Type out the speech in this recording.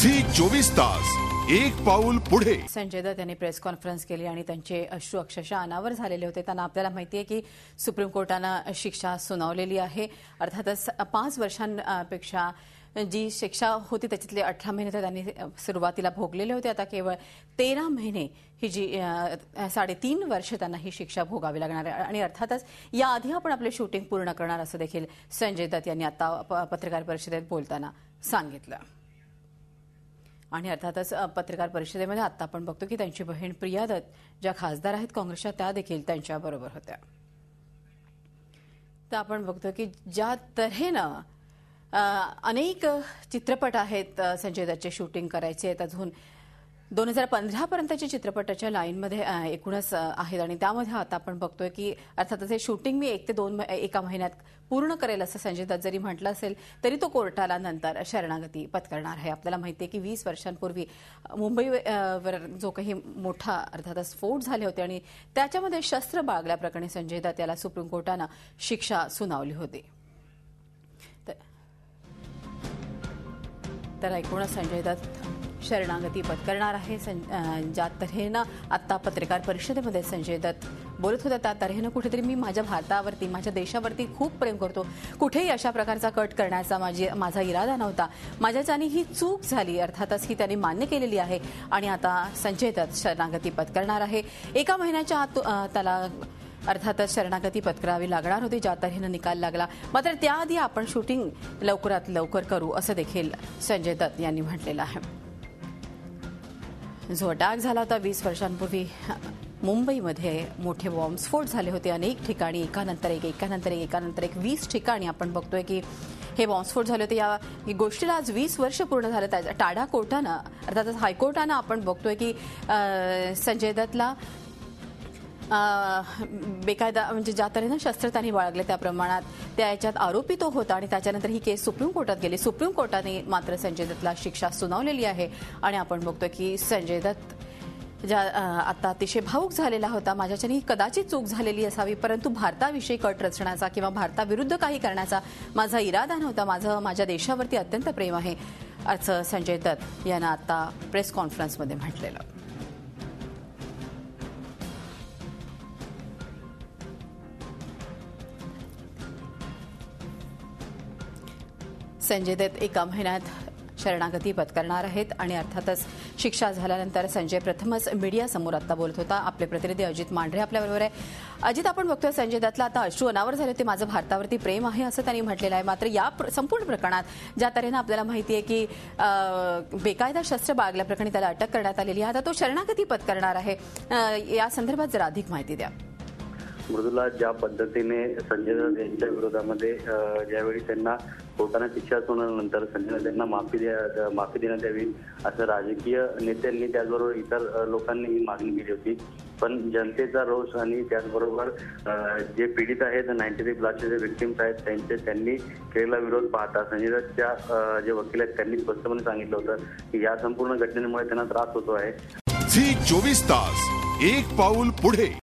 Zee 24 तास एक पाऊल पुढे। संजय दत्त यांनी प्रेस कॉन्फरन्स केली आणि त्यांचे अश्रू अक्षरशः अनावर झालेले होते। त्यांना आपल्याला माहिती आहे की सुप्रीम कोर्टाने शिक्षा सुनावलेली आहे। अर्थातच 5 वर्षांपेक्षा जी शिक्षा होती त्याच्यातले 18 महिने तर त्यांनी सुरुवातीला भोगलेले होते। आता केवळ 13 महिने ही जी 3.5 वर्ष त्यांना ही शिक्षा भोगावी लागणार आहे आणि अर्थातच याआधी आपण आपले शूटिंग पूर्ण करणार असं देखील संजय दत्त यांनी आता पत्रकार परिषदेत बोलताना सांगितलं। आणि अर्थातच पत्रकार परिषदेमध्ये आता आपण बघतो की त्यांची बहीण प्रिया दत्त ज्या खासदार आहेत काँग्रेसच्या त्या देखील त्यांच्याबरोबर होत्या। तर आपण बघतो की ज्या तऱ्हेनं अनेक चित्रपट आहेत संजय दत्तचे शूटिंग करायचे आहेत, अजून 2015 पर्यंतच्या चित्रपटाच्या लाईनमध्ये एकूणच आहेत आणि त्यामध्ये आता आपण बघतोय की अर्थातच हे शूटिंग मी 1 ते 2 एका महिन्यात पूर्ण करेल असं संजय दत्त जरी म्हटलं असेल तरी तो कोर्टाला नंतर शरणागती पत्करणार आहे। आपल्याला माहिती आहे की 20 वर्षांपूर्वी मुंबईवर जो काही मोठा अर्थातच स्फोट झाले होते आणि त्याच्यामध्ये शस्त्र बाळगल्याप्रकरणी संजय दत्त याला सुप्रीम कोर्टानं शिक्षा सुनावली होती। तर एकूणच संजय दत्त शरणागती पत्करणार आहे। ज्या तऱ्हेनं आता पत्रकार परिषदेमध्ये संजय दत्त बोलत होता त्या तऱ्हेनं कुठेतरी मी माझ्या भारतावरती माझ्या देशावरती खूप प्रेम करतो, कुठेही अशा प्रकारचा कट करण्याचा माझा इरादा नव्हता, माझ्याच्याने ही चूक झाली अर्थातच ही त्यांनी मान्य केलेली आहे आणि आता संजय दत्त शरणागती पत्करणार आहे। एका महिन्याच्या आत त्याला अर्थातच शरणागती पत्करावी लागणार होती ज्या तऱ्हेनं निकाल लागला, मात्र त्याआधी आपण शूटिंग लवकरात लवकर करू असं देखील संजय दत्त यांनी म्हटलेलं आहे। जो अटॅक झाला होता 20 वर्षांपूर्वी मुंबईमध्ये मोठे बॉम्बस्फोट झाले होते अनेक ठिकाणी, एकानंतर एक 20 ठिकाणी आपण बघतोय की हे बॉम्बस्फोट झाले होते। या गोष्टीला आज 20 वर्ष पूर्ण झालं। त्याच्या टाडा कोर्टानं अर्थातच हायकोर्टानं आपण बघतोय की संजय दत्तला बेकायदा म्हणजे ज्या तऱ्हेनं शस्त्र त्यांनी बाळगले त्या प्रमाणात त्याच्यात आरोपी तो होता आणि त्याच्यानंतर ही केस सुप्रीम कोर्टात गेली। सुप्रीम कोर्टाने मात्र संजय दत्तला शिक्षा सुनावलेली आहे आणि आपण बघतो की संजय दत्त ज्या आता अतिशय भावूक झालेला होता, माझ्याच्याने कदाचित चूक झालेली असावी परंतु भारताविषयी कट रचण्याचा किंवा भारताविरुद्ध काही करण्याचा माझा इरादा नव्हता, माझ्या देशावरती अत्यंत प्रेम आहे असं संजय दत्त यांना आता प्रेस कॉन्फरन्समध्ये म्हटलेलं। संजय दत्त एका महिन्यात शरणागती पत्करणार आहेत आणि अर्थातच शिक्षा झाल्यानंतर संजय प्रथमच मीडियासमोर आता बोलत होता। आपले प्रतिनिधी अजित मांढरे आपल्याबरोबर आहे। अजित, आपण बघतोय संजय दत्तला आता अश्रू अनावर झाले होते, माझं भारतावरती प्रेम आहे असं त्यांनी म्हटलेलं आहे, मात्र या संपूर्ण प्रकरणात ज्या तऱ्हेनं आपल्याला माहिती आहे की बेकायदा शस्त्र बाळगल्याप्रकरणी त्याला अटक करण्यात आलेली आहे, आता तो शरणागती पत्करणार आहे, या संदर्भात जरा अधिक माहिती द्या। मृदुला, ज्या पद्धतीने संजय दत्त यांच्या विरोधामध्ये ज्यावेळी त्यांना कोर्टाने शिक्षा सुनावल्यानंतर संजय दत्त यांना माफी देण्यात यावी असं राजकीय नेत्यांनी त्याचबरोबर इतर लोकांनी ही मागणी केली होती, पण जनतेचा रोष आणि त्याचबरोबर जे पीडित आहेत 93 ब्लॉकचे जे विक्टिम्स आहेत त्यांनी केलेला विरोध पाहता संजय दत्तच्या जे वकील आहेत त्यांनी स्पष्टपणे सांगितलं होतं की या संपूर्ण घटनेमुळे त्यांना त्रास होतो आहे। झी 24 तास एक पाऊल पुढे।